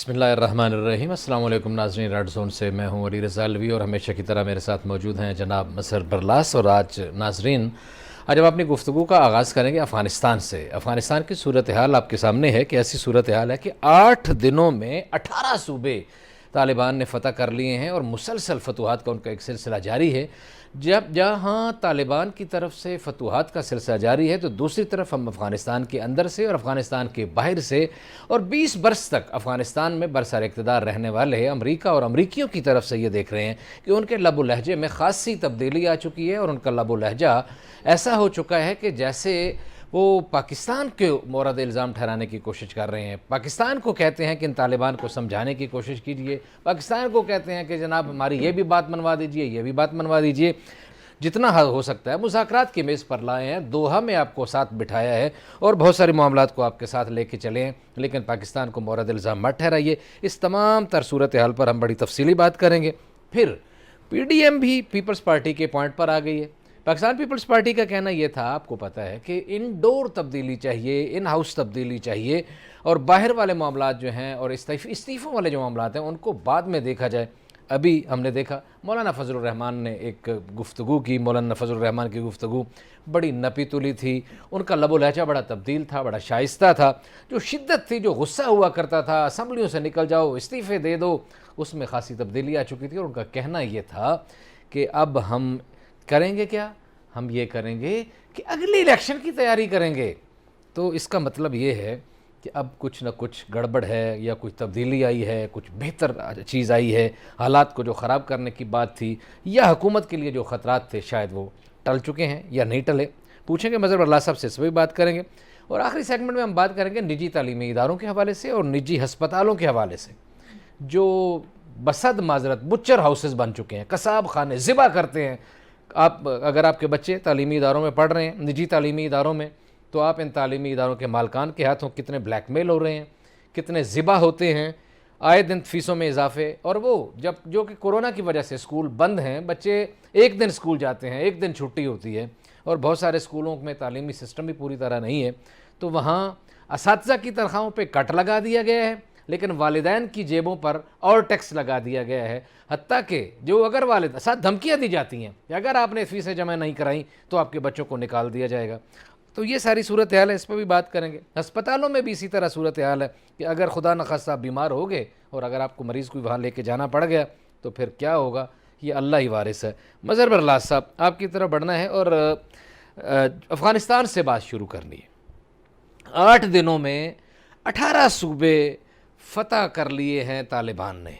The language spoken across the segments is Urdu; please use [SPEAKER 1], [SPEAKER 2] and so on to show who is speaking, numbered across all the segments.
[SPEAKER 1] بسم اللہ الرحمن الرحیم۔ السلام علیکم ناظرین، ریڈ زون سے میں ہوں علی رضا الوی اور ہمیشہ کی طرح میرے ساتھ موجود ہیں جناب مسر برلاس۔ اور آج ناظرین ہم اپنی گفتگو کا آغاز کریں گے افغانستان سے۔ افغانستان کی صورتحال آپ کے سامنے ہے کہ ایسی صورتحال ہے کہ 8 دنوں میں 18 صوبے طالبان نے فتح کر لیے ہیں اور مسلسل فتوحات کا ان کا ایک سلسلہ جاری ہے۔ جہاں طالبان کی طرف سے فتوحات کا سلسلہ جاری ہے تو دوسری طرف ہم افغانستان کے اندر سے اور افغانستان کے باہر سے اور 20 برس تک افغانستان میں برسر اقتدار رہنے والے امریکہ اور امریکیوں کی طرف سے یہ دیکھ رہے ہیں کہ ان کے لب و لہجے میں خاصی تبدیلی آ چکی ہے اور ان کا لب و لہجہ ایسا ہو چکا ہے کہ جیسے وہ پاکستان کے مورد الزام ٹھہرانے کی کوشش کر رہے ہیں۔ پاکستان کو کہتے ہیں کہ ان طالبان کو سمجھانے کی کوشش کیجئے، پاکستان کو کہتے ہیں کہ جناب ہماری یہ بھی بات منوا دیجئے، یہ بھی بات منوا دیجئے، جتنا ہو سکتا ہے مذاکرات کی میز پر لائے ہیں۔ دوحہ میں آپ کو ساتھ بٹھایا ہے اور بہت سارے معاملات کو آپ کے ساتھ لے کے چلے ہیں، لیکن پاکستان کو مورد الزام مت ٹھہرائیے۔ اس تمام تر صورتحال پر ہم بڑی تفصیلی بات کریں گے۔ پھر پی ڈی ایم بھی پیپلز پارٹی کے پوائنٹ پر آ گئی ہے۔ پاکستان پیپلز پارٹی کا کہنا یہ تھا، آپ کو پتہ ہے کہ انڈور تبدیلی چاہیے، ان ہاؤس تبدیلی چاہیے اور باہر والے معاملات جو ہیں اور استعفوں والے جو معاملات ہیں ان کو بعد میں دیکھا جائے۔ ابھی ہم نے دیکھا مولانا فضل الرحمان نے ایک گفتگو کی، مولانا فضل الرحمان کی گفتگو بڑی نپی تلی تھی، ان کا لب و لہجہ بڑا تبدیل تھا، بڑا شائستہ تھا۔ جو شدت تھی، جو غصہ ہوا کرتا تھا اسمبلیوں سے نکل جاؤ، استعفے دے دو، اس میں خاصی تبدیلی آ چکی تھی اور ان کا کہنا یہ تھا کہ اب ہم کریں گے کیا؟ ہم یہ کریں گے کہ اگلی الیکشن کی تیاری کریں گے۔ تو اس کا مطلب یہ ہے کہ اب کچھ نہ کچھ گڑبڑ ہے یا کچھ تبدیلی آئی ہے، کچھ بہتر چیز آئی ہے، حالات کو جو خراب کرنے کی بات تھی یا حکومت کے لیے جو خطرات تھے شاید وہ ٹل چکے ہیں یا نہیں ٹلے۔ پوچھیں گے مظہر اللہ صاحب سے، اس پہ بھی بات کریں گے اور آخری سیگمنٹ میں ہم بات کریں گے نجی تعلیمی اداروں کے حوالے سے اور نجی ہسپتالوں کے حوالے سے جو بصد معذرت بچر ہاؤسز بن چکے ہیں، قصاب خانے، ذبح کرتے ہیں۔ اگر آپ کے بچے تعلیمی اداروں میں پڑھ رہے ہیں، نجی تعلیمی اداروں میں، تو آپ ان تعلیمی اداروں کے مالکان کے ہاتھوں کتنے بلیک میل ہو رہے ہیں، کتنے ذبح ہوتے ہیں، آئے دن فیسوں میں اضافے، اور وہ جو کہ کورونا کی وجہ سے اسکول بند ہیں، بچے ایک دن اسکول جاتے ہیں، ایک دن چھٹی ہوتی ہے اور بہت سارے اسکولوں میں تعلیمی سسٹم بھی پوری طرح نہیں ہے، تو وہاں اساتذہ کی تنخواہوں پہ کٹ لگا دیا گیا ہے لیکن والدین کی جیبوں پر اور ٹیکس لگا دیا گیا ہے۔ حتیٰ کہ جو اگر والد ساتھ دھمکیاں دی جاتی ہیں کہ اگر آپ نے فیسیں جمع نہیں کرائیں تو آپ کے بچوں کو نکال دیا جائے گا۔ تو یہ ساری صورتحال ہے، اس پہ بھی بات کریں گے۔ ہسپتالوں میں بھی اسی طرح صورتحال ہے کہ اگر خدا نخواستہ آپ بیمار ہو گئے اور اگر آپ کو مریض کو وہاں لے کے جانا پڑ گیا تو پھر کیا ہوگا، یہ اللہ ہی وارث ہے۔ مظہر برلاس صاحب، آپ کی طرف بڑھنا ہے اور افغانستان سے بات شروع کرنی ہے۔ 8 دنوں میں 18 صوبے فتح کر لیے ہیں طالبان نے،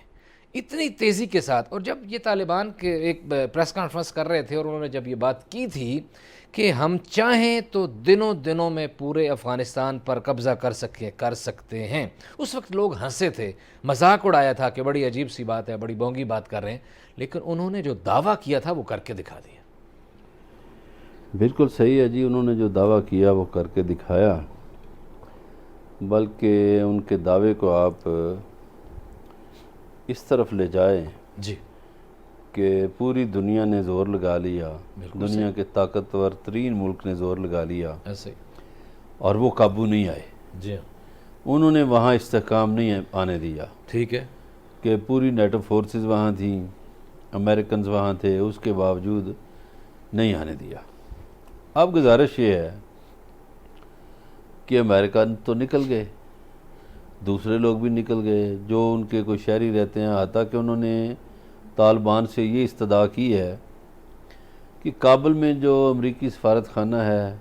[SPEAKER 1] اتنی تیزی کے ساتھ۔ اور جب یہ طالبان کے ایک پریس کانفرنس کر رہے تھے اور انہوں نے جب یہ بات کی تھی کہ ہم چاہیں تو دنوں میں پورے افغانستان پر قبضہ کر سکتے ہیں، اس وقت لوگ ہنسے تھے، مذاق اڑایا تھا کہ بڑی عجیب سی بات ہے، بڑی بونگی بات کر رہے ہیں، لیکن انہوں نے جو دعویٰ کیا تھا وہ کر کے دکھا دیا۔
[SPEAKER 2] بالکل صحیح ہے جی، انہوں نے جو دعویٰ کیا وہ کر کے دکھایا، بلکہ ان کے دعوے کو آپ اس طرف لے جائیں
[SPEAKER 1] جی،
[SPEAKER 2] کہ پوری دنیا نے زور لگا لیا، دنیا کے طاقتور ترین ملک نے زور لگا لیا
[SPEAKER 1] ایسے
[SPEAKER 2] اور وہ قابو نہیں آئے۔
[SPEAKER 1] جی،
[SPEAKER 2] انہوں نے وہاں استحکام نہیں آنے دیا،
[SPEAKER 1] ٹھیک ہے،
[SPEAKER 2] کہ پوری نیٹو فورسز وہاں تھیں، امریکنز وہاں تھے، اس کے باوجود نہیں آنے دیا۔ اب گزارش یہ ہے کہ امریکن تو نکل گئے، دوسرے لوگ بھی نکل گئے جو ان کے کوئی شہری رہتے ہیں، حتیٰ کہ انہوں نے طالبان سے یہ استدعا کی ہے کہ کابل میں جو امریکی سفارت خانہ ہے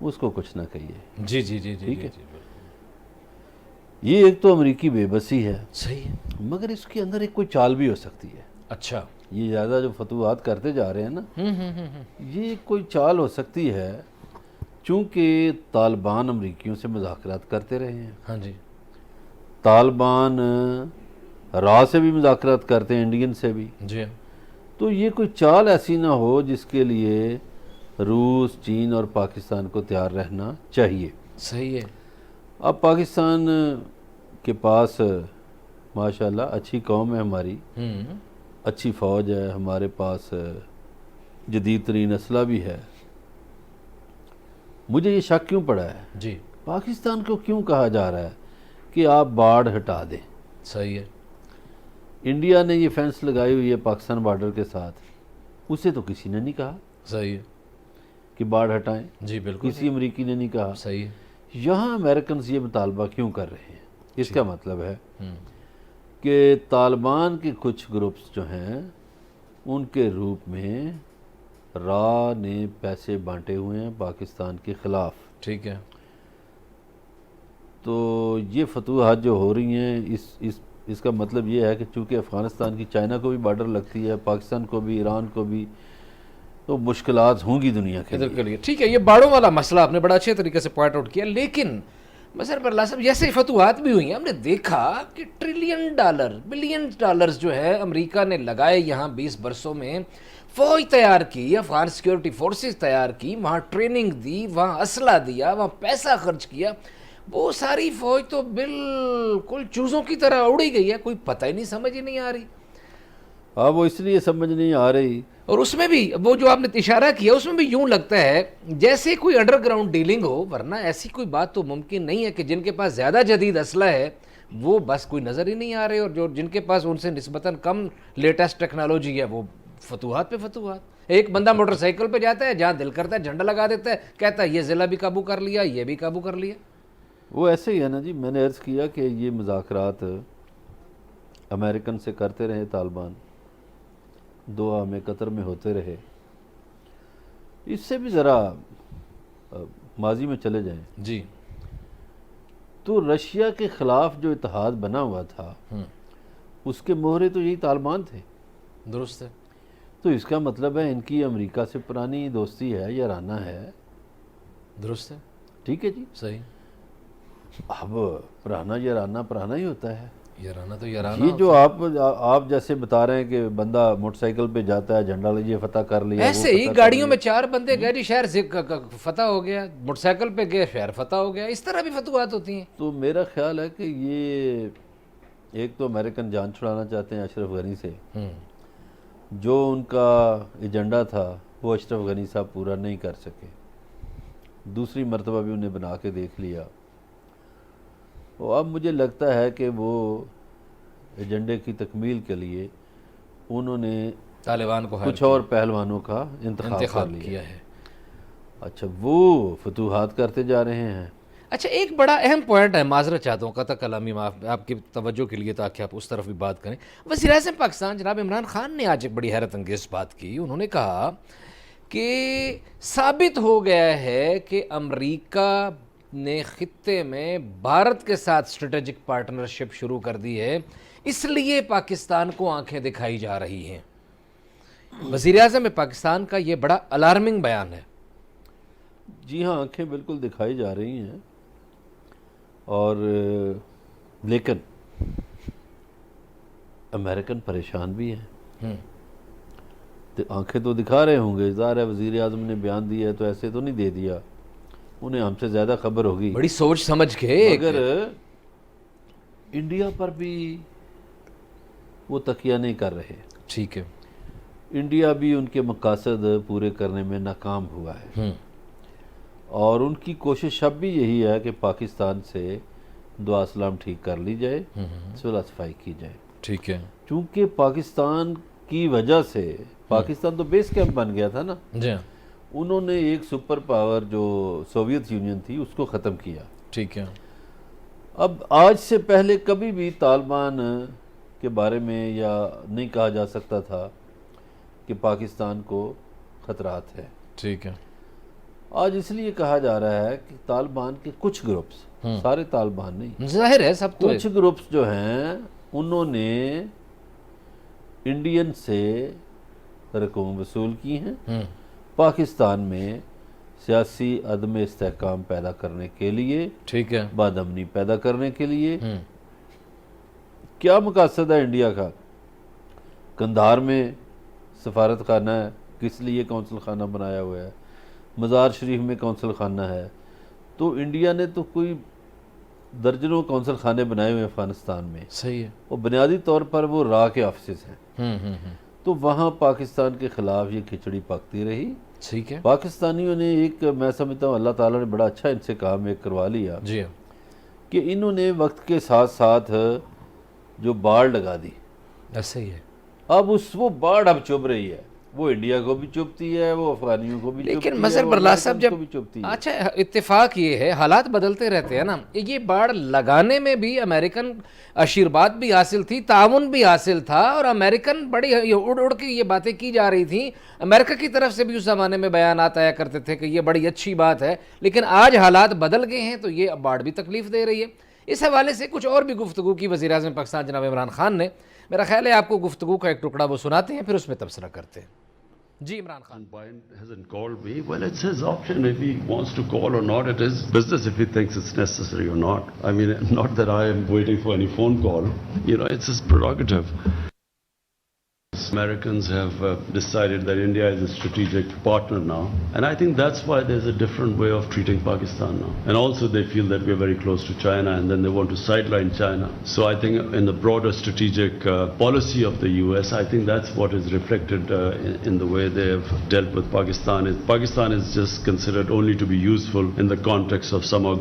[SPEAKER 2] اس کو کچھ نہ کہیے۔
[SPEAKER 1] جی جی جی جی،
[SPEAKER 2] ٹھیک ہے،
[SPEAKER 1] جی، بالکل
[SPEAKER 2] یہ ایک تو امریکی بے بسی ہے،
[SPEAKER 1] صحیح ہے۔
[SPEAKER 2] مگر اس کے اندر ایک کوئی چال بھی ہو سکتی ہے۔
[SPEAKER 1] اچھا،
[SPEAKER 2] یہ زیادہ جو فتوحات کرتے جا رہے ہیں نا، یہ کوئی چال ہو سکتی ہے، چونکہ طالبان امریکیوں سے مذاکرات کرتے رہے ہیں،
[SPEAKER 1] ہاں جی،
[SPEAKER 2] طالبان راہ سے بھی مذاکرات کرتے ہیں، انڈین سے بھی،
[SPEAKER 1] جی،
[SPEAKER 2] تو یہ کوئی چال ایسی نہ ہو جس کے لیے روس، چین اور پاکستان کو تیار رہنا چاہیے۔
[SPEAKER 1] صحیح ہے،
[SPEAKER 2] اب پاکستان کے پاس ماشاءاللہ اچھی قوم ہے ہماری، اچھی فوج ہے، ہمارے پاس جدید ترین اسلحہ بھی ہے۔ مجھے یہ شک کیوں پڑا ہے،
[SPEAKER 1] جی،
[SPEAKER 2] پاکستان کو کیوں کہا جا رہا ہے کہ آپ باڑ ہٹا دیں؟
[SPEAKER 1] صحیح ہے.
[SPEAKER 2] انڈیا نے یہ فینس لگائی ہوئی ہے پاکستان بارڈر کے ساتھ، اسے تو کسی نے نہیں کہا
[SPEAKER 1] صحیح ہے.
[SPEAKER 2] کہ باڑ ہٹائیں،
[SPEAKER 1] جی بالکل
[SPEAKER 2] کسی امریکی نے نہیں کہا.
[SPEAKER 1] صحیح ہے.
[SPEAKER 2] یہاں امریکنز یہ مطالبہ کیوں کر رہے ہیں؟ اس کا مطلب ہے
[SPEAKER 1] ہوں.
[SPEAKER 2] کہ طالبان کے کچھ گروپس جو ہیں ان کے روپ میں را نے پیسے بانٹے ہوئے ہیں پاکستان کے خلاف.
[SPEAKER 1] ٹھیک ہے.
[SPEAKER 2] تو یہ فتوحات جو ہو رہی ہیں اس کا مطلب یہ ہے کہ چونکہ افغانستان کی چائنا کو بھی بارڈر لگتی ہے، پاکستان کو بھی، ایران کو بھی، تو مشکلات ہوں گی دنیا کے
[SPEAKER 1] ادھر کے لیے. ٹھیک ہے، یہ باڑوں والا مسئلہ آپ نے بڑا اچھے طریقے سے پوائنٹ آؤٹ کیا. لیکن مظہر برلا صاحب جیسے فتوحات بھی ہوئی ہیں، ہم نے دیکھا کہ $1 ٹریلین بلین ڈالرز جو ہے امریکہ نے لگائے یہاں 20 برسوں میں، فوج تیار کی، افغان سیکیورٹی فورسز تیار کی، وہاں ٹریننگ دی، وہاں اسلحہ دیا، وہاں پیسہ خرچ کیا. وہ ساری فوج تو بالکل چوزوں کی طرح اڑی گئی ہے، کوئی پتہ ہی نہیں، سمجھ ہی نہیں آ رہی.
[SPEAKER 2] ہاں وہ اس لیے سمجھ نہیں آ رہی.
[SPEAKER 1] اور اس میں بھی وہ جو آپ نے اشارہ کیا اس میں بھی یوں لگتا ہے جیسے کوئی انڈر گراؤنڈ ڈیلنگ ہو، ورنہ ایسی کوئی بات تو ممکن نہیں ہے کہ جن کے پاس زیادہ جدید اسلحہ ہے وہ بس کوئی نظر ہی نہیں آ رہے، اور جو جن کے پاس ان سے نسبتاً کم لیٹسٹ ٹیکنالوجی ہے وہ فتوحات پہ فتوحات. ایک بندہ موٹر سائیکل پہ جاتا ہے، جہاں دل کرتا ہے جھنڈا لگا دیتا ہے، کہتا ہے یہ ضلع بھی قابو کر لیا، یہ بھی قابو کر لیا.
[SPEAKER 2] وہ ایسے ہی ہے نا جی. میں نے عرض کیا کہ یہ مذاکرات امریکن سے کرتے رہے طالبان، دوحہ میں، قطر میں ہوتے رہے. اس سے بھی ذرا ماضی میں چلے جائیں
[SPEAKER 1] جی.
[SPEAKER 2] تو رشیا کے خلاف جو اتحاد بنا ہوا تھا اس کے مہرے تو یہی طالبان تھے.
[SPEAKER 1] درست ہے.
[SPEAKER 2] تو اس کا مطلب ہے ان کی امریکہ سے پرانی دوستی ہے، یارانہ ہے.
[SPEAKER 1] درست ہے.
[SPEAKER 2] ٹھیک ہے جی.
[SPEAKER 1] صحیح.
[SPEAKER 2] اب پرانا یارانہ پرانا ہی ہوتا ہے.
[SPEAKER 1] یارانہ تو یارانہ.
[SPEAKER 2] یہ جو آپ جیسے بتا رہے ہیں کہ بندہ موٹر سائیکل پہ جاتا ہے، جھنڈا لیجیے فتح کر لیا،
[SPEAKER 1] ایسے ہی گاڑیوں میں 4 بندے گئے جی، شہر فتح ہو گیا، موٹر سائیکل پہ گئے شہر فتح ہو گیا. اس طرح بھی فتوحات ہوتی ہیں.
[SPEAKER 2] تو میرا خیال ہے کہ یہ ایک تو امریکن جان چھڑانا چاہتے ہیں اشرف غنی سے، جو ان کا ایجنڈا تھا وہ اشرف غنی صاحب پورا نہیں کر سکے. دوسری مرتبہ بھی انہیں بنا کے دیکھ لیا. اور اب مجھے لگتا ہے کہ وہ ایجنڈے کی تکمیل کے لیے انہوں نے
[SPEAKER 1] طالبان کو
[SPEAKER 2] کچھ اور پہلوانوں کا انتخاب
[SPEAKER 1] کیا ہے.
[SPEAKER 2] اچھا وہ فتوحات کرتے جا رہے ہیں.
[SPEAKER 1] اچھا ایک بڑا اہم پوائنٹ ہے، معذرت چاہتا ہوں قطع کلامی آپ کی توجہ کے لیے تاکہ آپ اس طرف بھی بات کریں. وزیر اعظم پاکستان جناب عمران خان نے آج ایک بڑی حیرت انگیز بات کی. انہوں نے کہا کہ ثابت ہو گیا ہے کہ امریکہ نے خطے میں بھارت کے ساتھ اسٹریٹجک پارٹنرشپ شروع کر دی ہے، اس لیے پاکستان کو آنکھیں دکھائی جا رہی ہیں. وزیر اعظم پاکستان کا یہ بڑا الارمنگ بیان ہے.
[SPEAKER 2] جی ہاں، آنکھیں بالکل دکھائی جا رہی ہیں. اور لیکن امریکن پریشان بھی ہیں. آنکھیں تو دکھا رہے ہوں گے، ظاہر ہے وزیر اعظم نے بیان دیا ہے تو ایسے تو نہیں دے دیا، انہیں ہم سے زیادہ خبر ہوگی.
[SPEAKER 1] بڑی سوچ سمجھ کے.
[SPEAKER 2] مگر انڈیا پر بھی وہ تکیہ نہیں کر رہے.
[SPEAKER 1] ٹھیک ہے.
[SPEAKER 2] انڈیا بھی ان کے مقاصد پورے کرنے میں ناکام ہوا ہے، اور ان کی کوشش اب بھی یہی ہے کہ پاکستان سے دعا سلام ٹھیک کر لی جائے، صلح صفائی کی جائے.
[SPEAKER 1] ٹھیک ہے.
[SPEAKER 2] چونکہ پاکستان کی وجہ سے پاکستان تو بیس کیمپ بن گیا تھا نا.
[SPEAKER 1] جی.
[SPEAKER 2] انہوں نے ایک سپر پاور جو سوویت یونین تھی اس کو ختم کیا.
[SPEAKER 1] ٹھیک ہے.
[SPEAKER 2] اب آج سے پہلے کبھی بھی طالبان کے بارے میں یا نہیں کہا جا سکتا تھا کہ پاکستان کو خطرات ہے.
[SPEAKER 1] ٹھیک ہے.
[SPEAKER 2] آج اس لیے کہا جا رہا ہے کہ طالبان کے کچھ گروپس، سارے طالبان نہیں،
[SPEAKER 1] ظاہر ہے سب تو
[SPEAKER 2] کچھ گروپس جو ہیں انہوں نے انڈین سے رقوم وصول کی ہیں پاکستان میں سیاسی عدم استحکام پیدا کرنے کے لیے،
[SPEAKER 1] ٹھیک ہے،
[SPEAKER 2] بد امنی پیدا کرنے کے لیے. کیا مقاصد ہے انڈیا کا؟ قندھار میں سفارت خانہ ہے، کس لیے کونسل خانہ بنایا ہوا ہے؟ مزار شریف میں کونسل خانہ ہے. تو انڈیا نے تو کوئی درجنوں کونسل خانے بنائے ہوئے افغانستان میں.
[SPEAKER 1] صحیح ہے.
[SPEAKER 2] اور بنیادی طور پر وہ را کے آفسز ہیں. تو وہاں پاکستان کے خلاف یہ کھچڑی پکتی رہی.
[SPEAKER 1] ٹھیک ہے.
[SPEAKER 2] پاکستانیوں نے ایک، میں سمجھتا ہوں اللہ تعالیٰ نے بڑا اچھا ان سے کام ایک کروا لیا
[SPEAKER 1] جی
[SPEAKER 2] کہ انہوں نے وقت کے ساتھ ساتھ جو باڑ لگا دی.
[SPEAKER 1] ایسے ہی ہے.
[SPEAKER 2] اب وہ باڑ اب چبھ رہی ہے, وہ انڈیا کو بھی چبھتی ہے, وہ افغانیوں کو بھی چبھتی ہے,
[SPEAKER 1] لیکن مظہر برلاس صاحب جب
[SPEAKER 2] چبھتی ہے.
[SPEAKER 1] اچھا اتفاق یہ ہے حالات بدلتے رہتے ہیں نا, یہ باڑ لگانے میں بھی امریکن آشیرواد بھی حاصل تھی, تعاون بھی حاصل تھا, اور امریکن بڑی اڑ اڑ کے یہ باتیں کی جا رہی تھیں. امریکہ کی طرف سے بھی اس زمانے میں بیانات آیا کرتے تھے کہ یہ بڑی اچھی بات ہے, لیکن آج حالات بدل گئے ہیں تو یہ باڑ بھی تکلیف دے رہی ہے. اس حوالے سے کچھ اور بھی گفتگو کی وزیر اعظم پاکستان جناب عمران خان نے. میرا خیال ہے آپ کو گفتگو کا ایک ٹکڑا وہ سناتے ہیں, پھر اس میں تبصرہ کرتے ہیں. جی Imran Khan.
[SPEAKER 3] Biden hasn't called me. Well, it's his option if he wants to call or not. It is business if he thinks it's necessary or not. I mean, not that I am waiting for any phone call. You know, it's his prerogative. Americans have decided that India is a strategic partner now, and I think that's why there's a different way of treating Pakistan now. And also they feel that we're very close to China, and then they want to sideline China. So I think in the broader strategic policy of the US, I think that's what is reflected in the way they have dealt with Pakistan. Pakistan is just considered only to be useful in the context of somehow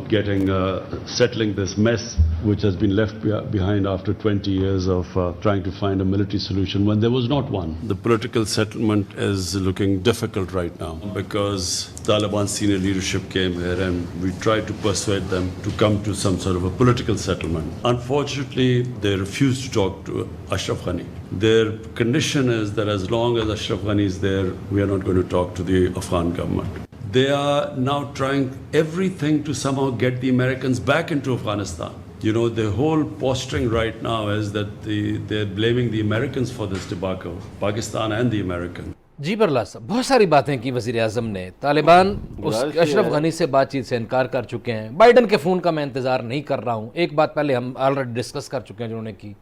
[SPEAKER 3] settling this mess which has been left behind after 20 years of trying to find a military solution when there was not one. The political settlement is looking difficult right now because Taliban senior leadership came here and we tried to persuade them to come to some sort of a political settlement. Unfortunately, they refused to talk to Ashraf Ghani. Their condition is that as long as Ashraf Ghani is there, we are not going to talk to the Afghan government. They are now trying everything to somehow get the Americans back into Afghanistan. You know, the whole posturing right now is that they're blaming the Americans for this debacle, Pakistan and the Americans.
[SPEAKER 1] جی برلاس صاحب, بہت ساری باتیں کی وزیر اعظم نے. طالبان اشرف غنی سے بات چیت سے انکار کر چکے ہیں. بائیڈن کے فون کا میں انتظار نہیں کر رہا ہوں. ایک بات پہلے ہم آلریڈی ڈسکس کر چکے ہیں جنہوں نے کی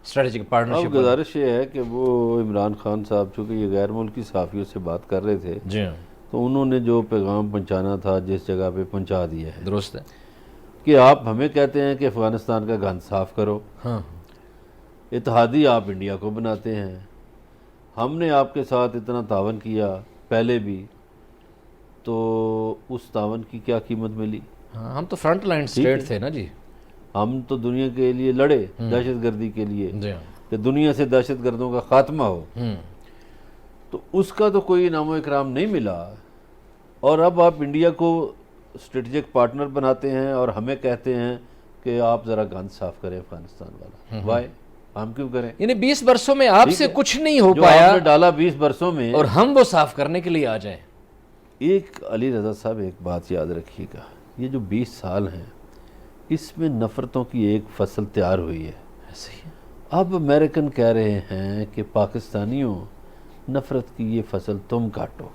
[SPEAKER 1] اسٹریٹجک پارٹنرشپ.
[SPEAKER 2] اب گزارش یہ ہے کہ وہ عمران خان صاحب چونکہ یہ غیر ملکی صحافیوں سے بات کر رہے تھے,
[SPEAKER 1] جی ہاں,
[SPEAKER 2] تو انہوں نے جو پیغام پہنچانا تھا جس جگہ پہ پہنچا دیا ہے.
[SPEAKER 1] درست ہے
[SPEAKER 2] کہ آپ ہمیں کہتے ہیں کہ افغانستان کا گند صاف کرو,
[SPEAKER 1] ہاں,
[SPEAKER 2] اتحادی آپ انڈیا کو بناتے ہیں. ہم نے آپ کے ساتھ اتنا تعاون کیا پہلے بھی, تو اس تعاون کی کیا قیمت ملی؟
[SPEAKER 1] ہاں, ہم تو فرنٹ لائن اسٹیٹ تھے نا جی.
[SPEAKER 2] ہم تو دنیا کے لیے لڑے دہشت گردی کے لیے,
[SPEAKER 1] جی ہاں,
[SPEAKER 2] کہ دنیا سے دہشت گردوں کا خاتمہ ہو. تو اس کا تو کوئی انعام و اکرام نہیں ملا, اور اب آپ انڈیا کو اسٹریٹجک پارٹنر بناتے ہیں اور ہمیں کہتے ہیں کہ آپ ذرا گند صاف کریں افغانستان والا. وائے, ہم کیوں کریں؟
[SPEAKER 1] یعنی 20 برسوں میں آپ سے کچھ نہیں ہو
[SPEAKER 2] جو
[SPEAKER 1] پایا
[SPEAKER 2] آپ نے ڈالا 20 برسوں میں,
[SPEAKER 1] اور ہم وہ صاف کرنے کے لیے آ جائیں.
[SPEAKER 2] ایک علی رضا صاحب ایک بات یاد رکھیے گا, یہ جو 20 سال ہیں اس میں نفرتوں کی ایک فصل تیار ہوئی ہے.
[SPEAKER 1] ایسے ہی
[SPEAKER 2] اب امریکن کہہ رہے ہیں کہ پاکستانیوں نفرت کی یہ فصل تم کاٹو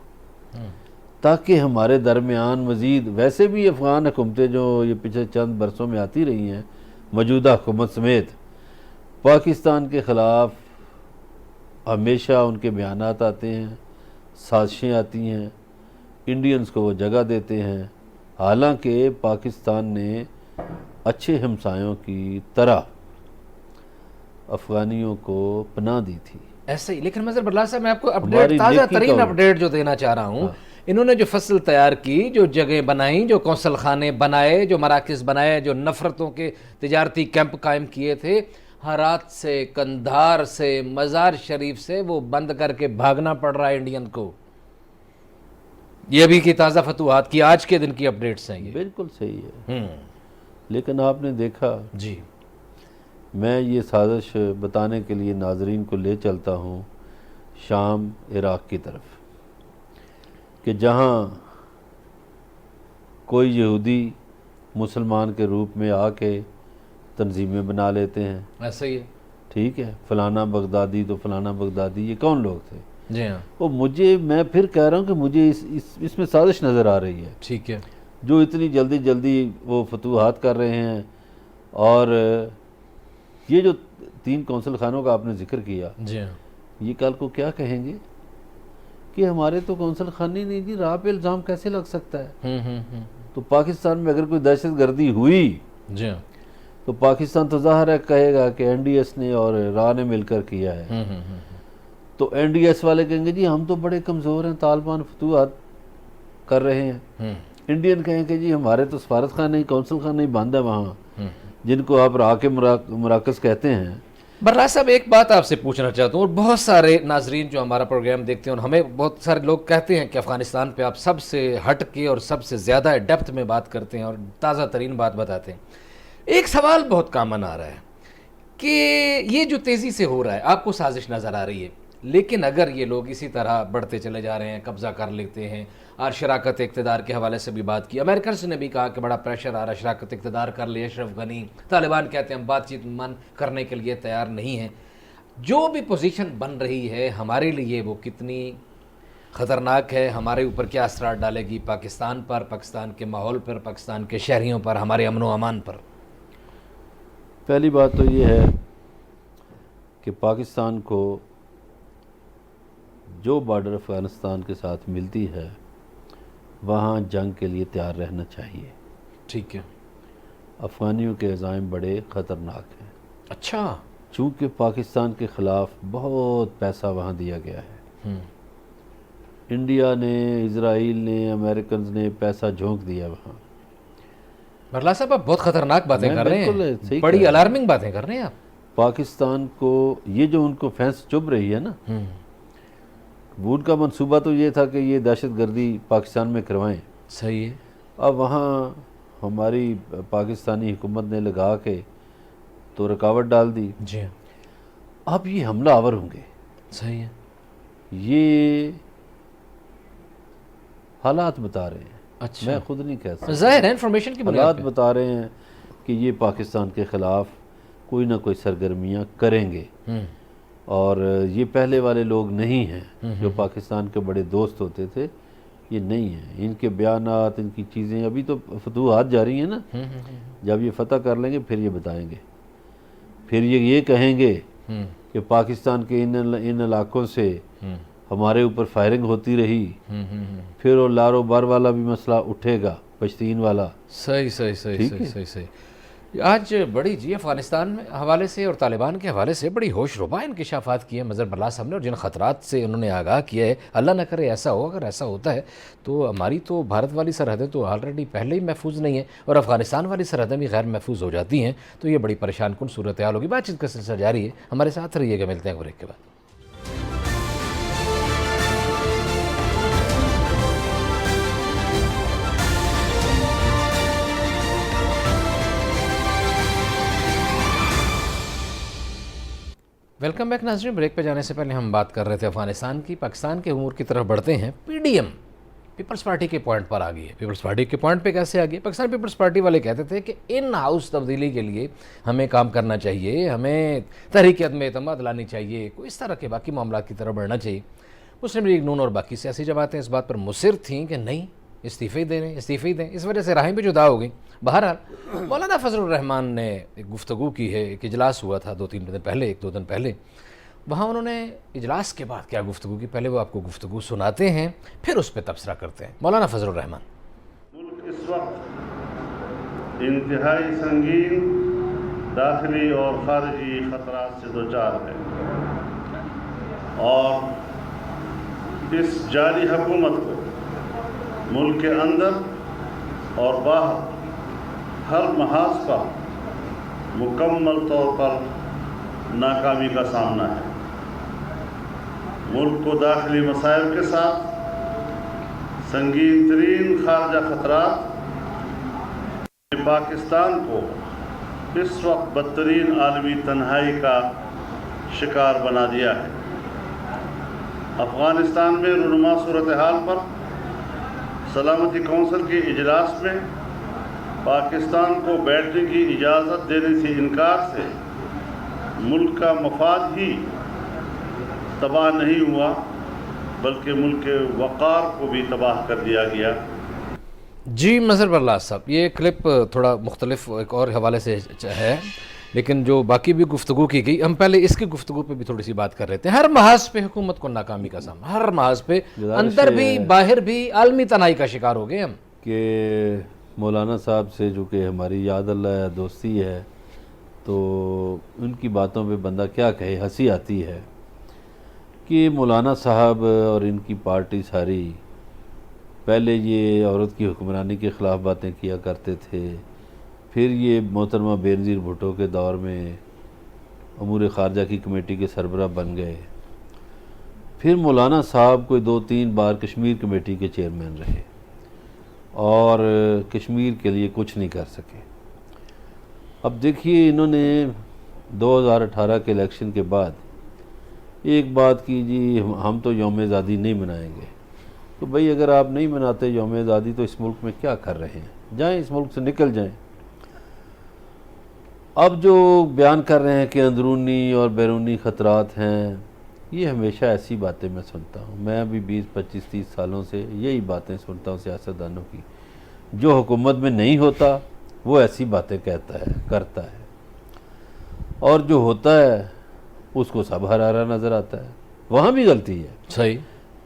[SPEAKER 2] تاکہ ہمارے درمیان مزید, ویسے بھی افغان حکومتیں جو یہ پچھلے چند برسوں میں آتی رہی ہیں موجودہ حکومت سمیت, پاکستان کے خلاف ہمیشہ ان کے بیانات آتے ہیں, سازشیں آتی ہیں, انڈینز کو وہ جگہ دیتے ہیں, حالانکہ پاکستان نے اچھے ہمسایوں کی طرح افغانیوں کو پناہ دی تھی.
[SPEAKER 1] ایسے ہی. لیکن مظہر برلاس صاحب, میں آپ کو اپڈیٹ, تازہ ترین اپڈیٹ جو دینا چاہ رہا ہوں, انہوں نے جو فصل تیار کی, جو جگہیں بنائیں, جو کونسل خانے بنائے, جو مراکز بنائے, جو نفرتوں کے تجارتی کیمپ قائم کیے تھے, ہرات سے, کندھار سے, مزار شریف سے, وہ بند کر کے بھاگنا پڑ رہا ہے انڈین کو. یہ ابھی کی تازہ فتوحات کی آج کے دن کی اپڈیٹس ہیں یہ.
[SPEAKER 2] بالکل صحیح ہے. لیکن آپ نے دیکھا,
[SPEAKER 1] جی,
[SPEAKER 2] میں یہ سازش بتانے کے لیے ناظرین کو لے چلتا ہوں شام عراق کی طرف, کہ جہاں کوئی یہودی مسلمان کے روپ میں آ کے تنظیمیں بنا لیتے ہیں.
[SPEAKER 1] ایسا ہی ہے.
[SPEAKER 2] ٹھیک ہے, فلانا بغدادی تو فلانا بغدادی, یہ کون لوگ تھے؟
[SPEAKER 1] جی ہاں,
[SPEAKER 2] وہ میں پھر کہہ رہا ہوں کہ مجھے اس میں سازش نظر آ رہی ہے.
[SPEAKER 1] ٹھیک ہے,
[SPEAKER 2] جو اتنی جلدی وہ فتوحات کر رہے ہیں, اور یہ جو 3 کونسل خانوں کا آپ نے ذکر کیا,
[SPEAKER 1] جی ہاں,
[SPEAKER 2] یہ کل کو کیا کہیں گے کہ ہمارے تو کونسل خانے نہیں جی, راہ پہ الزام کیسے لگ سکتا ہے؟ تو پاکستان میں اگر کوئی دہشت گردی ہوئی,
[SPEAKER 1] جی ہاں,
[SPEAKER 2] تو پاکستان تو ظاہر ہے کہے گا کہ این ڈی ایس نے اور راہ نے مل کر کیا ہے. تو این ڈی ایس والے کہیں گے جی ہم تو بڑے کمزور ہیں, طالبان فتوحات کر رہے ہیں. انڈین کہیں کہ جی ہمارے تو سفارت خانے, کونسل خانے بند ہے وہاں, جن کو آپ راہ مراکز کہتے ہیں.
[SPEAKER 1] برلا صاحب ایک بات آپ سے پوچھنا چاہتا ہوں، اور بہت سارے ناظرین جو ہمارا پروگرام دیکھتے ہیں اور ہمیں بہت سارے لوگ کہتے ہیں کہ افغانستان پہ آپ سب سے ہٹ کے اور سب سے زیادہ ڈیپتھ میں بات کرتے ہیں اور تازہ ترین بات بتاتے ہیں. ایک سوال بہت کامن آ رہا ہے کہ یہ جو تیزی سے ہو رہا ہے آپ کو سازش نظر آ رہی ہے، لیکن اگر یہ لوگ اسی طرح بڑھتے چلے جا رہے ہیں، قبضہ کر لیتے ہیں، اور شراکت اقتدار کے حوالے سے بھی بات کی، امریکنز نے بھی کہا کہ بڑا پریشر آ رہا ہے شراکت اقتدار کر لے اشرف غنی، طالبان کہتے ہیں ہم بات چیت من کرنے کے لیے تیار نہیں ہیں. جو بھی پوزیشن بن رہی ہے ہمارے لیے وہ کتنی خطرناک ہے، ہمارے اوپر کیا اثرات ڈالے گی پاکستان پر، پاکستان کے ماحول پر، پاکستان کے شہریوں پر، ہمارے امن و امان پر؟
[SPEAKER 2] پہلی بات تو یہ ہے کہ پاکستان کو جو بارڈر افغانستان کے ساتھ ملتی ہے وہاں جنگ کے لیے تیار رہنا چاہیے.
[SPEAKER 1] ٹھیک ہے.
[SPEAKER 2] افغانیوں کے عزائم بڑے خطرناک ہیں.
[SPEAKER 1] اچھا.
[SPEAKER 2] چونکہ پاکستان کے خلاف بہت پیسہ وہاں دیا گیا ہے. انڈیا نے، اسرائیل نے، امریکنز نے پیسہ جھونک دیا وہاں.
[SPEAKER 1] برلا صاحب آپ بہت خطرناک باتیں کر رہے ہیں، بڑی الارمنگ باتیں کر رہے ہیں آپ.
[SPEAKER 2] پاکستان کو یہ جو ان کو فینس چبھ رہی ہے نا، وہ ان کا منصوبہ تو یہ تھا کہ یہ دہشت گردی پاکستان میں کروائیں.
[SPEAKER 1] صحیح ہے.
[SPEAKER 2] اب وہاں ہماری پاکستانی حکومت نے لگا کے تو رکاوٹ ڈال دی.
[SPEAKER 1] جی ہاں.
[SPEAKER 2] اب یہ حملہ آور ہوں گے.
[SPEAKER 1] صحیح ہے.
[SPEAKER 2] یہ حالات بتا رہے ہیں.
[SPEAKER 1] اچھا.
[SPEAKER 2] میں خود نہیں کہہ سکتا.
[SPEAKER 1] ظاہر ہے انفارمیشن کی بنیاد
[SPEAKER 2] حالات
[SPEAKER 1] پہ
[SPEAKER 2] بتا رہے ہیں کہ یہ پاکستان کے خلاف کوئی نہ کوئی سرگرمیاں کریں گے. اور یہ پہلے والے لوگ نہیں ہیں جو پاکستان کے بڑے دوست ہوتے تھے، یہ نہیں ہیں. ان کے بیانات، ان کی چیزیں، ابھی تو فتوحات جاری ہیں نا. جب یہ فتح کر لیں گے پھر یہ بتائیں گے، پھر یہ کہیں گے کہ پاکستان کے ان علاقوں سے ہمارے اوپر فائرنگ ہوتی رہی. پھر وہ لارو بار والا بھی مسئلہ اٹھے گا، پشتین والا.
[SPEAKER 1] صحیح صحیح صحیح صحیح صحیح صحیح. آج بڑی افغانستان میں حوالے سے اور طالبان کے حوالے سے بڑی ہوش ربا انکشافات کیے ہیں مظہر برلا صاحب نے، اور جن خطرات سے انہوں نے آگاہ کیا ہے. اللہ نہ کرے ایسا ہو، اگر ایسا ہوتا ہے تو ہماری تو بھارت والی سرحدیں تو آلریڈی پہلے ہی محفوظ نہیں ہیں اور افغانستان والی سرحدیں بھی غیر محفوظ ہو جاتی ہیں، تو یہ بڑی پریشان کن صورتحال ہوگی. بات چیت کا سلسلہ جاری ہے، ہمارے ساتھ رہیے گا. ملتے ہیں بریک کے بعد. ویلکم بیک ناظرین. بریک پہ جانے سے پہلے ہم بات کر رہے تھے افغانستان کی. پاکستان کے امور کی طرف بڑھتے ہیں. P D M Peoples Party کے پوائنٹ پر آ گئی ہے. پیپلز پارٹی کے پوائنٹ پہ کیسے آ گئی؟ پاکستان پیپلز پارٹی والے کہتے تھے کہ ان ہاؤس تبدیلی کے لیے ہمیں کام کرنا چاہیے، ہمیں تحریک عدم اعتماد لانی چاہیے، کوئی اس طرح کے باقی معاملات کی طرف بڑھنا چاہیے. مسلم لیگ نون اور باقی سیاسی جماعتیں اس بات پر مصر تھیں کہ نہیں، استعفے دیں. اس وجہ سے راہیں بھی جدا ہو گئیں. بہرحال مولانا فضل الرحمان نے ایک گفتگو کی ہے. ایک اجلاس ہوا تھا 1-2 دن پہلے. وہاں انہوں نے اجلاس کے بعد کیا گفتگو کی، پہلے وہ آپ کو گفتگو سناتے ہیں پھر اس پہ تبصرہ کرتے ہیں. مولانا فضل الرحمان.
[SPEAKER 4] ملک اس وقت انتہائی سنگین داخلی اور خارجی خطرات سے دوچار ہے، اور اس جاری حکومت کو ملک کے اندر اور باہر ہر محاذ پر مکمل طور پر ناکامی کا سامنا ہے. ملک کو داخلی مسائل کے ساتھ سنگین ترین خارجہ خطرات نے پاکستان کو اس وقت بدترین عالمی تنہائی کا شکار بنا دیا ہے. افغانستان میں رونما صورتحال پر سلامتی کونسل کے اجلاس میں پاکستان کو بیٹھنے کی اجازت دینے سے انکار سے ملک کا مفاد ہی تباہ نہیں ہوا بلکہ ملک کے وقار کو بھی تباہ کر دیا گیا.
[SPEAKER 1] جی مظہر برلا صاحب، یہ کلپ تھوڑا مختلف ایک اور حوالے سے ہے، لیکن جو باقی بھی گفتگو کی گئی، ہم پہلے اس کی گفتگو پہ بھی تھوڑی سی بات کر رہے تھے. ہر محاذ پہ حکومت کو ناکامی کا سامنا، ہر محاذ پہ، اندر بھی باہر بھی عالمی تنہائی کا شکار ہو گئے ہم.
[SPEAKER 2] کہ مولانا صاحب سے جو کہ ہماری یاد اللہ دوستی ہے، تو ان کی باتوں پہ بندہ کیا کہے، ہنسی آتی ہے کہ مولانا صاحب اور ان کی پارٹی ساری پہلے یہ عورت کی حکمرانی کے خلاف باتیں کیا کرتے تھے، پھر یہ محترمہ بینظیر بھٹو کے دور میں امور خارجہ کی کمیٹی کے سربراہ بن گئے. پھر مولانا صاحب کوئی 2-3 بار کشمیر کمیٹی کے چیئرمین رہے اور کشمیر کے لیے کچھ نہیں کر سکے. اب دیکھیے انہوں نے 2018 کے الیکشن کے بعد ایک بات کی جی ہم تو یوم آزادی نہیں منائیں گے. تو بھئی اگر آپ نہیں مناتے یوم آزادی تو اس ملک میں کیا کر رہے ہیں؟ جائیں اس ملک سے نکل جائیں. اب جو بیان کر رہے ہیں کہ اندرونی اور بیرونی خطرات ہیں، یہ ہمیشہ ایسی باتیں میں سنتا ہوں. میں ابھی 20-25-30 سالوں سے یہی باتیں سنتا ہوں سیاستدانوں کی. جو حکومت میں نہیں ہوتا وہ ایسی باتیں کہتا ہے کرتا ہے، اور جو ہوتا ہے اس کو سب ہرا نظر آتا ہے. وہاں بھی غلطی ہے.
[SPEAKER 1] صحیح.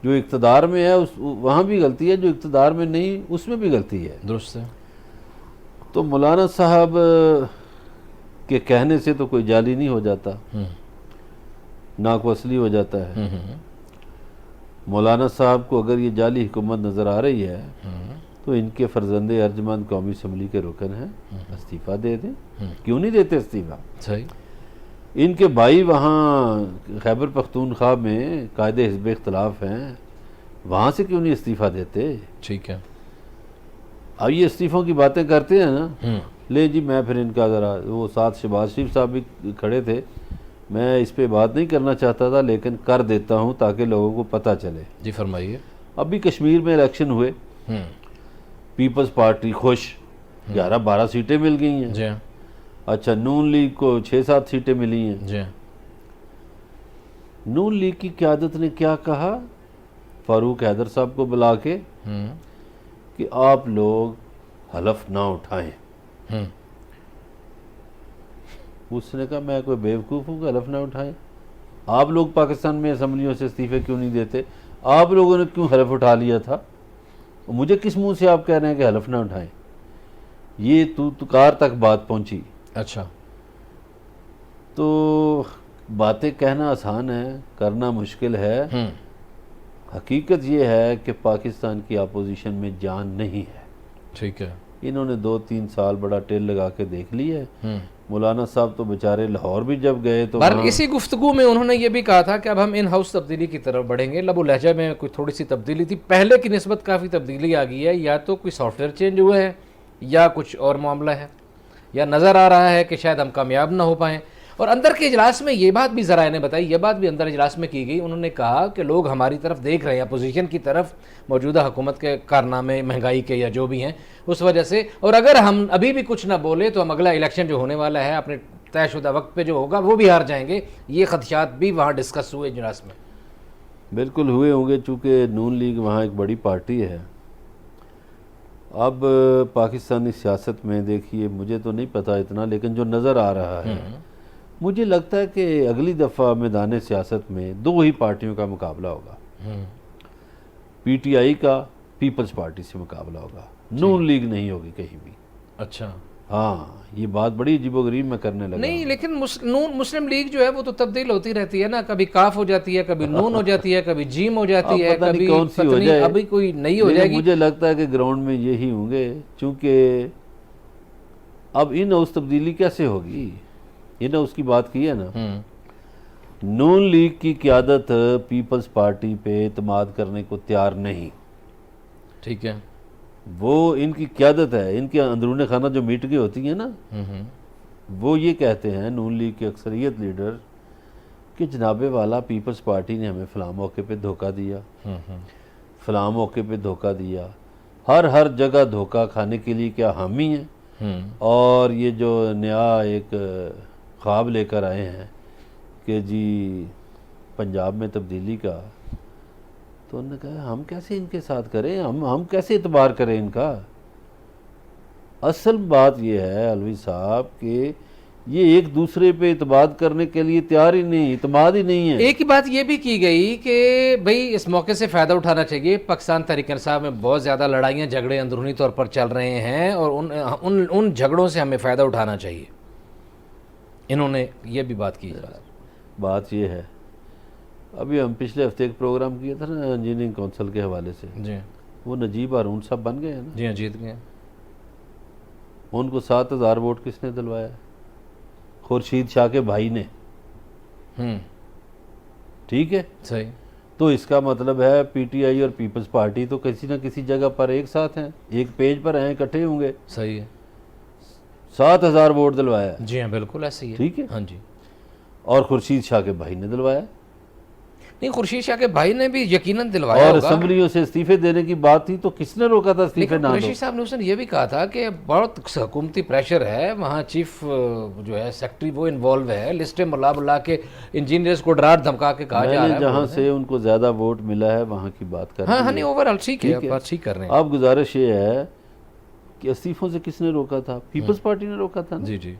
[SPEAKER 2] جو اقتدار میں ہے وہاں بھی غلطی ہے، جو اقتدار میں نہیں اس میں بھی غلطی ہے.
[SPEAKER 1] درست ہے.
[SPEAKER 2] تو مولانا صاحب کے کہنے سے تو کوئی جعلی نہیں ہو جاتا، ناک وصلی ہو جاتا ہے. مولانا صاحب کو اگر یہ جعلی حکومت نظر آ رہی ہے تو ان کے فرزند ارجمند قومی اسمبلی کے رکن ہیں، استعفیٰ دے دیں. کیوں نہیں دیتے استعفیٰ؟
[SPEAKER 1] صحیح.
[SPEAKER 2] ان کے بھائی وہاں خیبر پختونخوا میں قائد حزب اختلاف ہیں، وہاں سے کیوں نہیں استعفیٰ دیتے؟
[SPEAKER 1] ٹھیک ہے.
[SPEAKER 2] اب یہ استعفوں کی باتیں کرتے ہیں نا، لے جی میں پھر ان کا ذرا وہ ساتھ شہباز شریف صاحب بھی کھڑے تھے، میں اس پہ بات نہیں کرنا چاہتا تھا لیکن کر دیتا ہوں تاکہ لوگوں کو پتہ چلے.
[SPEAKER 1] جی فرمائیے.
[SPEAKER 2] ابھی کشمیر میں الیکشن ہوئے، پیپلز پارٹی خوش، 11-12 سیٹیں مل گئی ہیں.
[SPEAKER 1] جی ہاں.
[SPEAKER 2] اچھا نون لیگ کو 6-7 سیٹیں ملی ہیں.
[SPEAKER 1] جی ہاں.
[SPEAKER 2] نون لیگ کی قیادت نے کیا کہا فاروق حیدر صاحب کو بلا کے کہ آپ لوگ حلف نہ اٹھائیں. اس نے کہا میں کوئی بیوقوف ہوں کہ حلف نہ اٹھائیں؟ آپ لوگ پاکستان میں اسمبلیوں سے استعفے کیوں نہیں دیتے؟ آپ لوگوں نے کیوں حلف اٹھا لیا تھا؟ مجھے کس منہ سے آپ کہہ رہے ہیں کہ حلف نہ اٹھائیں؟ یہ کار تک بات پہنچی.
[SPEAKER 1] اچھا.
[SPEAKER 2] تو باتیں کہنا آسان ہے، کرنا مشکل ہے. حقیقت یہ ہے کہ پاکستان کی اپوزیشن میں جان نہیں ہے.
[SPEAKER 1] ٹھیک ہے.
[SPEAKER 2] انہوں نے 2-3 سال بڑا ٹیل لگا کے دیکھ لی ہے. مولانا صاحب تو بیچارے لاہور بھی جب گئے تو
[SPEAKER 1] اسی گفتگو میں انہوں نے یہ بھی کہا تھا کہ اب ہم ان ہاؤس تبدیلی کی طرف بڑھیں گے. لب و لہجہ میں کوئی تھوڑی سی تبدیلی تھی، پہلے کی نسبت کافی تبدیلی آ گئی ہے. یا تو کوئی سافٹ ویئر چینج ہوا ہے یا کچھ اور معاملہ ہے، یا نظر آ رہا ہے کہ شاید ہم کامیاب نہ ہو پائیں. اور اندر کے اجلاس میں یہ بات بھی ذرائع نے بتائی، یہ بات بھی اندر اجلاس میں کی گئی. انہوں نے کہا کہ لوگ ہماری طرف دیکھ رہے ہیں، اپوزیشن کی طرف، موجودہ حکومت کے کارنامے، مہنگائی کے یا جو بھی ہیں اس وجہ سے، اور اگر ہم ابھی بھی کچھ نہ بولے تو ہم اگلا الیکشن جو ہونے والا ہے اپنے طے شدہ وقت پہ جو ہوگا وہ بھی ہار جائیں گے. یہ خدشات بھی وہاں ڈسکس ہوئے اجلاس میں.
[SPEAKER 2] بالکل ہوئے ہوں گے، چونکہ نون لیگ وہاں ایک بڑی پارٹی ہے. اب پاکستانی سیاست میں دیکھیے، مجھے تو نہیں پتہ اتنا، لیکن جو نظر آ رہا ہے مجھے لگتا ہے کہ اگلی دفعہ میدان سیاست میں 2 ہی پارٹیوں کا مقابلہ ہوگا. پی ٹی آئی کا پیپلز پارٹی سے مقابلہ ہوگا، نون لیگ نہیں ہوگی کہیں بھی.
[SPEAKER 1] اچھا.
[SPEAKER 2] ہاں یہ بات بڑی عجیب و غریب میں کرنے لگا.
[SPEAKER 1] نہیں لیکن مسلم لیگ جو ہے وہ تو تبدیل ہوتی رہتی ہے نا، کبھی کاف ہو جاتی ہے، کبھی نون ہو جاتی ہے، کبھی جیم ہو جاتی ہے، کبھی
[SPEAKER 2] کون سی ہو جائے،
[SPEAKER 1] ابھی کوئی نئی ہو جائے گی.
[SPEAKER 2] مجھے لگتا ہے کہ گراؤنڈ میں یہی ہوں گے، چونکہ اب ان ہاؤس تبدیلی کیسے ہوگی؟ یہ نا اس کی بات کی ہے نا، نون لیگ کی قیادت پیپلز پارٹی پہ اعتماد کرنے کو تیار نہیں.
[SPEAKER 1] ٹھیک ہے.
[SPEAKER 2] وہ ان کی قیادت ہے، ان کے اندرون خانہ جو میٹنگیں ہوتی ہیں نا، وہ یہ کہتے ہیں نون لیگ کے اکثریت لیڈر کہ جناب والا پیپلز پارٹی نے ہمیں فلاں موقع پہ دھوکہ دیا، فلاں موقع پہ دھوکہ دیا، ہر جگہ دھوکہ کھانے کے لیے کیا حامی ہیں. اور یہ جو نیا ایک خواب لے کر آئے ہیں کہ جی پنجاب میں تبدیلی کا، تو انہوں نے کہا ہم کیسے ان کے ساتھ کریں، ہم کیسے اعتبار کریں ان کا. اصل بات یہ ہے علوی صاحب کہ یہ ایک دوسرے پہ اعتماد کرنے کے لیے تیار ہی نہیں، اعتماد ہی نہیں ہے.
[SPEAKER 1] ایک ہی بات یہ بھی کی گئی کہ بھئی اس موقع سے فائدہ اٹھانا چاہیے. پاکستان تحریک انصاف میں بہت زیادہ لڑائیاں جھگڑے اندرونی طور پر چل رہے ہیں اور ان جھگڑوں سے ہمیں فائدہ اٹھانا چاہیے. انہوں نے یہ بھی بات کی.
[SPEAKER 2] بات یہ ہے، ابھی ہم پچھلے ہفتے ایک پروگرام کیا تھا نا انجینئرنگ کونسل کے حوالے سے،
[SPEAKER 1] جی
[SPEAKER 2] وہ نجیب ہارون صاحب بن گئے ہیں نا.
[SPEAKER 1] جی ہاں جیت گئے.
[SPEAKER 2] ان کو 7,000 ووٹ کس نے دلوایا؟ خورشید شاہ کے بھائی نے. ٹھیک ہے.
[SPEAKER 1] صحیح.
[SPEAKER 2] تو اس کا مطلب ہے پی ٹی آئی اور پیپلز پارٹی تو کسی نہ کسی جگہ پر ایک ساتھ ہیں, ایک پیج پر ہیں, اکٹھے ہوں گے.
[SPEAKER 1] صحیح ہے.
[SPEAKER 2] 7,000 ووٹ دلوایا.
[SPEAKER 1] جی ہاں بالکل ایسے ہی ہے.
[SPEAKER 2] ٹھیک ہے.
[SPEAKER 1] ہاں جی.
[SPEAKER 2] اور خورشید شاہ کے بھائی نے دلوایا.
[SPEAKER 1] نہیں, خورشید شاح کے بھائی نے بھی یقیناً دلوایا
[SPEAKER 2] اور
[SPEAKER 1] ہوگا.
[SPEAKER 2] اسمبلیوں سے استعفے دینے کی بات تھی تو کس نے روکا تھا استعفے
[SPEAKER 1] لیکن
[SPEAKER 2] نہ دو؟
[SPEAKER 1] قریشی صاحب نے اس نے یہ بھی کہا تھا کہ بہت حکومتی پریشر ہے وہاں, چیف جو ہے سیکٹری وہ انوالو ہے, لسٹیں بلا کے انجینئرز کو ڈرا دھمکا کے کہا جا رہا ہے.
[SPEAKER 2] میں نے جہاں سے ان کو زیادہ ووٹ ملا ہے وہاں کی بات کر رہے ہیں.
[SPEAKER 1] ہاں نہیں, اوور آل ٹھیک ہے, بات ٹھیک کر رہے ہیں.
[SPEAKER 2] اب گزارش یہ ہے کہ استعفوں سے کس نے روکا تھا؟ پیپلز پارٹی نے روکا تھا نا.
[SPEAKER 1] جی جی.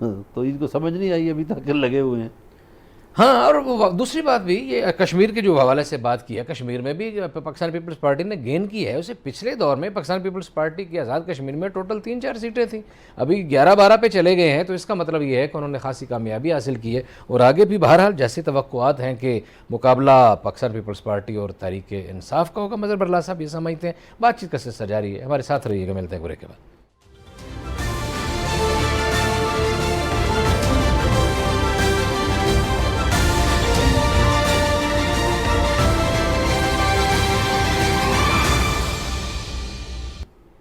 [SPEAKER 2] تو ان کو سمجھ نہیں آئی ابھی تک لگے ہوئے ہیں.
[SPEAKER 1] ہاں, اور دوسری بات بھی یہ کشمیر کے جو حوالے سے بات کی ہے, کشمیر میں بھی پاکستان پیپلز پارٹی نے گین کی ہے. اسے پچھلے دور میں پاکستان پیپلز پارٹی کی آزاد کشمیر میں ٹوٹل 3-4 سیٹیں تھیں, ابھی 11-12 پہ چلے گئے ہیں. تو اس کا مطلب یہ ہے کہ انہوں نے خاصی کامیابی حاصل کی ہے, اور آگے بھی بہرحال جیسے توقعات ہیں کہ مقابلہ پاکستان پیپلز پارٹی اور تحریک انصاف کا ہوگا. مظہر برلا صاحب یہ سمجھتے ہیں. بات چیت کا سلسلہ جاری ہے, ہمارے ساتھ رہیے گا, ملتے ہیں بریک کے بعد.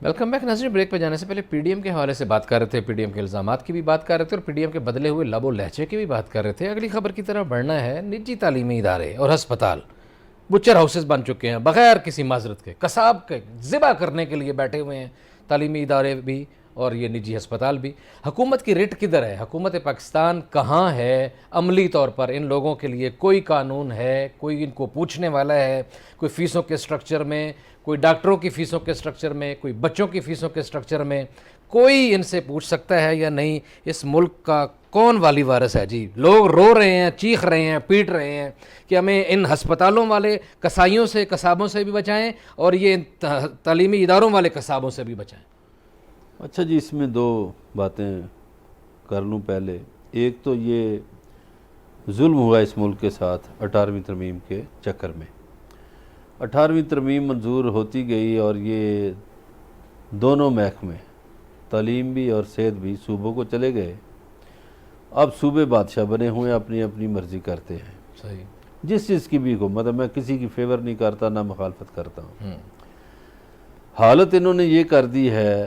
[SPEAKER 1] Welcome back. ناظرین, بریک پہ جانے سے پہلے پی ڈی ایم کے حوالے سے بات کر رہے تھے, پی ڈی ایم کے الزامات کی بھی بات کر رہے تھے, اور پی ڈی ایم کے بدلے ہوئے لب و لہجے کی بھی بات کر رہے تھے. اگلی خبر کی طرف بڑھنا ہے. نجی تعلیمی ادارے اور ہسپتال بچر ہاؤسز بن چکے ہیں بغیر کسی معذرت کے, قصاب کے ذبح کرنے کے لیے بیٹھے ہوئے ہیں تعلیمی ادارے بھی اور یہ نجی ہسپتال بھی. حکومت کی رٹ کدھر ہے؟ حکومت پاکستان کہاں ہے عملی طور پر؟ ان لوگوں کے لیے کوئی قانون ہے؟ کوئی ان کو پوچھنے والا ہے؟ کوئی فیسوں کے سٹرکچر میں, کوئی ڈاکٹروں کی فیسوں کے سٹرکچر میں, کوئی بچوں کی فیسوں کے سٹرکچر میں کوئی ان سے پوچھ سکتا ہے یا نہیں اس ملک کا کون والی وارث ہے؟ جی, لوگ رو رہے ہیں, چیخ رہے ہیں, پیٹ رہے ہیں کہ ہمیں ان ہسپتالوں والے کسائیوں سے, قصابوں سے بھی بچائیں, اور یہ تعلیمی اداروں والے قصابوں سے بھی بچائیں.
[SPEAKER 2] اچھا جی, اس میں 2 باتیں کر لوں. پہلے ایک تو یہ ظلم ہوا اس ملک کے ساتھ 18ویں ترمیم کے چکر میں. 18ویں ترمیم منظور ہوتی گئی اور یہ دونوں محکمے تعلیم بھی اور صحت بھی صوبوں کو چلے گئے. اب صوبے بادشاہ بنے ہوئے ہیں, اپنی اپنی مرضی کرتے ہیں.
[SPEAKER 1] صحیح.
[SPEAKER 2] جس چیز کی بھی حکومت ہے, میں کسی کی فیور نہیں کرتا نہ مخالفت کرتا ہوں. حالت انہوں نے یہ کر دی ہے,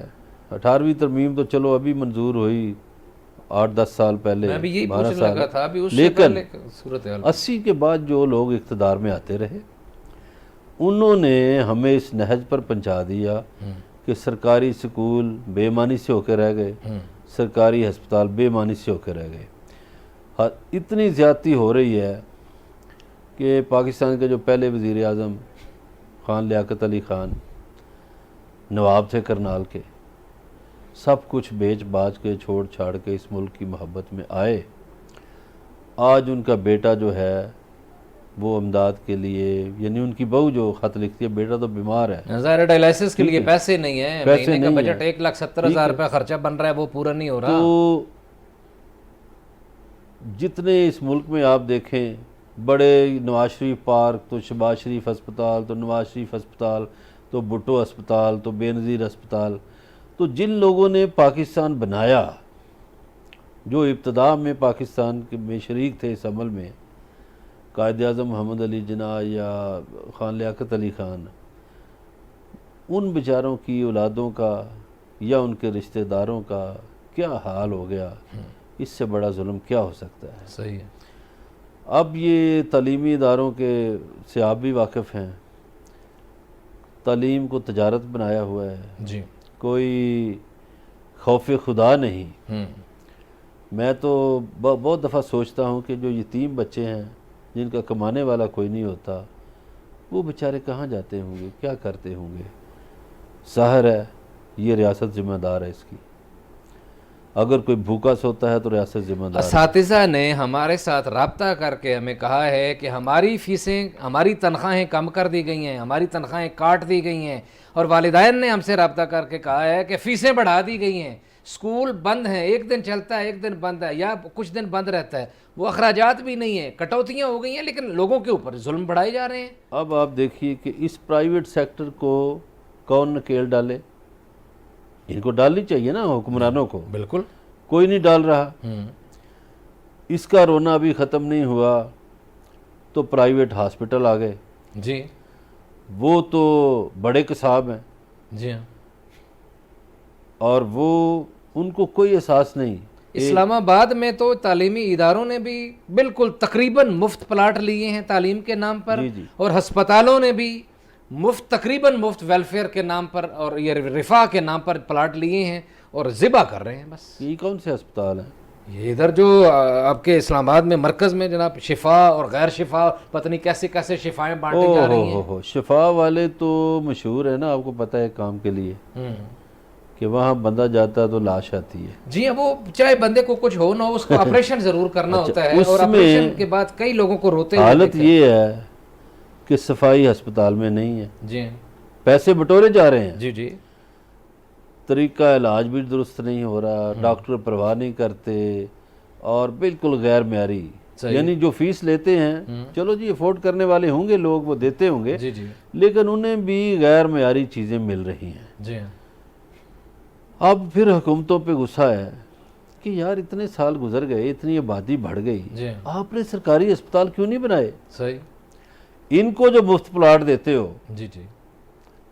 [SPEAKER 2] 18ویں ترمیم تو چلو ابھی منظور ہوئی 8-10 سال پہلے,
[SPEAKER 1] میں بھی یہی
[SPEAKER 2] 12
[SPEAKER 1] پوچھنے
[SPEAKER 2] سال,
[SPEAKER 1] لگا تھا ابھی اس سے
[SPEAKER 2] لیکن
[SPEAKER 1] پہلے صورتحال
[SPEAKER 2] 80 کے بعد جو لوگ اقتدار میں آتے رہے انہوں نے ہمیں اس نہج پر پہنچا دیا کہ سرکاری سکول بے معنی سے ہو کے رہ گئے, سرکاری ہسپتال بے معنی سے ہو کے رہ گئے. اتنی زیادتی ہو رہی ہے کہ پاکستان کے جو پہلے وزیر اعظم خان لیاقت علی خان نواب تھے کرنال کے, سب کچھ بیچ باچ کے چھوڑ چھاڑ کے اس ملک کی محبت میں آئے. آج ان کا بیٹا جو ہے وہ امداد کے لیے, یعنی ان کی بہو جو خط لکھتی ہے, بیٹا تو بیمار ہے,
[SPEAKER 1] ظاہر ڈائلائسس کے لیے پیسے نہیں ہیں,
[SPEAKER 2] پیسے
[SPEAKER 1] مہینے کا
[SPEAKER 2] نہیں
[SPEAKER 1] بجٹ 1,70,000 روپے خرچہ بن رہا ہے, وہ پورا نہیں ہو رہا.
[SPEAKER 2] تو جتنے اس ملک میں آپ دیکھیں بڑے, نواز شریف پارک تو شہباز شریف ہسپتال, تو نواز شریف ہسپتال, تو بھٹو ہسپتال, تو بے نظیر ہسپتال, تو جن لوگوں نے پاکستان بنایا, جو ابتدا میں پاکستان کے میں شریک تھے اس عمل میں, قائد اعظم محمد علی جناح یا خان لیاقت علی خان, ان بیچاروں کی اولادوں کا یا ان کے رشتہ داروں کا کیا حال ہو گیا. اس سے بڑا ظلم کیا ہو سکتا ہے؟
[SPEAKER 1] صحیح ہے.
[SPEAKER 2] اب یہ تعلیمی اداروں کے سے آپ بھی واقف ہیں, تعلیم کو تجارت بنایا ہوا ہے.
[SPEAKER 1] جی.
[SPEAKER 2] کوئی خوف خدا نہیں. میں تو بہت دفعہ سوچتا ہوں کہ جو یتیم بچے ہیں جن کا کمانے والا کوئی نہیں ہوتا, وہ بیچارے کہاں جاتے ہوں گے, کیا کرتے ہوں گے؟ ظاہر ہے یہ ریاست ذمہ دار ہے اس کی. اگر کوئی بھوکا سوتا ہے تو ریاست ذمہ دار ہے.
[SPEAKER 1] اساتذہ نے ہمارے ساتھ رابطہ کر کے ہمیں کہا ہے کہ ہماری فیسیں, ہماری تنخواہیں کم کر دی گئی ہیں, ہماری تنخواہیں کاٹ دی گئی ہیں, اور والدین نے ہم سے رابطہ کر کے کہا ہے کہ فیسیں بڑھا دی گئی ہیں, اسکول بند ہیں, ایک دن چلتا ہے ایک دن بند ہے, یا کچھ دن بند رہتا ہے, وہ اخراجات بھی نہیں ہیں, کٹوتیاں ہو گئی ہیں, لیکن لوگوں کے اوپر ظلم بڑھائے جا رہے ہیں.
[SPEAKER 2] اب آپ دیکھیے کہ اس پرائیویٹ سیکٹر کو کون نکیل ڈالے؟ ان کو ڈالنی چاہیے نا حکمرانوں کو،
[SPEAKER 1] بالکل.
[SPEAKER 2] کوئی نہیں ڈال رہا. اس کا رونا ابھی ختم نہیں ہوا تو پرائیویٹ ہاسپٹل آ گئے.
[SPEAKER 1] جی
[SPEAKER 2] وہ تو بڑے قصاب ہیں
[SPEAKER 1] جی ہاں.
[SPEAKER 2] اور وہ ان کو کوئی احساس نہیں.
[SPEAKER 1] اسلام آباد میں تو تعلیمی اداروں نے بھی بالکل تقریباً مفت پلاٹ لیے ہیں تعلیم کے نام پر،
[SPEAKER 2] جی جی.
[SPEAKER 1] اور ہسپتالوں نے بھی تقریباً مفت ویلفیئر کے نام پر اور یہ رفاہ کے نام پر پلاٹ لیے ہیں اور ذبح کر رہے ہیں. بس
[SPEAKER 2] یہ کون سے ہسپتال ہیں؟
[SPEAKER 1] یہ ادھر جو آپ کے اسلام آباد میں مرکز میں جناب شفا اور غیر شفا پتہ نہیں کیسے کیسے شفائیں بانٹی جا رہی ہیں.
[SPEAKER 2] شفا والے تو مشہور ہے نا، آپ کو پتہ ہے کام کے لیے کہ وہاں بندہ جاتا ہے تو لاش آتی ہے.
[SPEAKER 1] جی ہاں، وہ چاہے بندے کو کچھ ہو نہ ہو اس کو آپریشن ضرور کرنا ہوتا ہے،
[SPEAKER 2] اس
[SPEAKER 1] اور
[SPEAKER 2] میں
[SPEAKER 1] آپریشن کے بعد کئی لوگوں کو روتے ہوئے
[SPEAKER 2] حالت
[SPEAKER 1] دیکھا ہے.
[SPEAKER 2] یہ ہے کہ صفائی ہسپتال میں نہیں ہے،
[SPEAKER 1] جی ہاں.
[SPEAKER 2] پیسے بٹورے جا رہے ہیں،
[SPEAKER 1] جی جی.
[SPEAKER 2] طریقہ علاج بھی درست نہیں ہو رہا، ڈاکٹر پرواہ نہیں کرتے اور بالکل غیر معیاری. یعنی جو فیس لیتے ہیں چلو جی افورڈ کرنے والے ہوں گے لوگ، وہ دیتے ہوں گے،
[SPEAKER 1] جی جی.
[SPEAKER 2] لیکن انہیں بھی غیر معیاری چیزیں مل رہی ہیں.
[SPEAKER 1] جی ہاں.
[SPEAKER 2] اب پھر حکومتوں پہ غصہ ہے کہ یار اتنے سال گزر گئے، اتنی آبادی بڑھ گئی،
[SPEAKER 1] جی
[SPEAKER 2] آپ نے سرکاری اسپتال کیوں نہیں بنائے؟
[SPEAKER 1] صحیح.
[SPEAKER 2] ان کو جو مفت پلاٹ دیتے ہو
[SPEAKER 1] جی جی.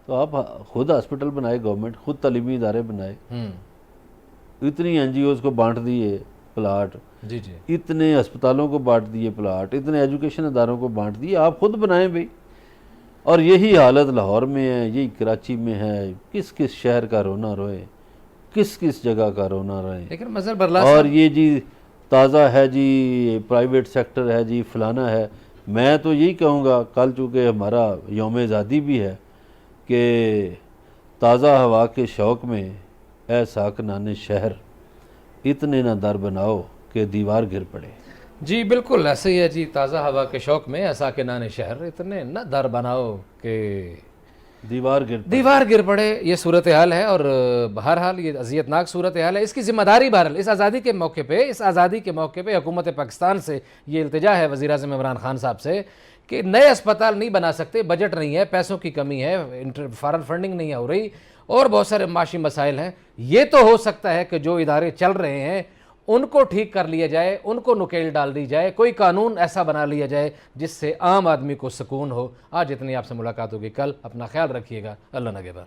[SPEAKER 2] تو آپ خود ہاسپٹل بنائے، گورنمنٹ خود تعلیمی ادارے بنائے. اتنی این جی اوز کو بانٹ دیے پلاٹ،
[SPEAKER 1] جی جی.
[SPEAKER 2] اتنے ہسپتالوں کو بانٹ دیے پلاٹ، اتنے ایجوکیشن اداروں کو بانٹ دیے، آپ خود بنائیں بھائی. اور یہی حالت لاہور میں ہے، یہی کراچی میں ہے. کس کس شہر کا رونا روئے، کس کس جگہ کا رونا روئے.
[SPEAKER 1] لیکن مظہر برلا
[SPEAKER 2] اور یہ جی تازہ ہے جی، پرائیویٹ سیکٹر ہے جی، فلانا ہے. میں تو یہی کہوں گا، کل چونکہ ہمارا یوم آزادی بھی ہے، کہ تازہ ہوا کے شوق میں اے ساکنان شہر اتنے نہ در بناؤ کہ دیوار گر پڑے.
[SPEAKER 1] جی بالکل ایسے ہی ہے جی. تازہ ہوا کے شوق میں ایسا کہ نان شہر اتنے نہ در بناؤ کہ
[SPEAKER 2] دیوار
[SPEAKER 1] گر پڑے. یہ صورتحال ہے، اور بہرحال یہ اذیتناک صورتحال ہے. اس کی ذمہ داری بہرحال اس آزادی کے موقع پہ حکومت پاکستان سے یہ التجا ہے وزیر اعظم عمران خان صاحب سے کہ نئے اسپتال نہیں بنا سکتے، بجٹ نہیں ہے، پیسوں کی کمی ہے، فارن فنڈنگ نہیں ہو رہی، اور بہت سارے معاشی مسائل ہیں. یہ تو ہو سکتا ہے کہ جو ادارے چل رہے ہیں ان کو ٹھیک کر لیا جائے، ان کو نکیل ڈال دی جائے، کوئی قانون ایسا بنا لیا جائے جس سے عام آدمی کو سکون ہو. آج اتنی آپ سے ملاقات ہوگی، کل اپنا خیال رکھیے گا. اللہ نگہبان.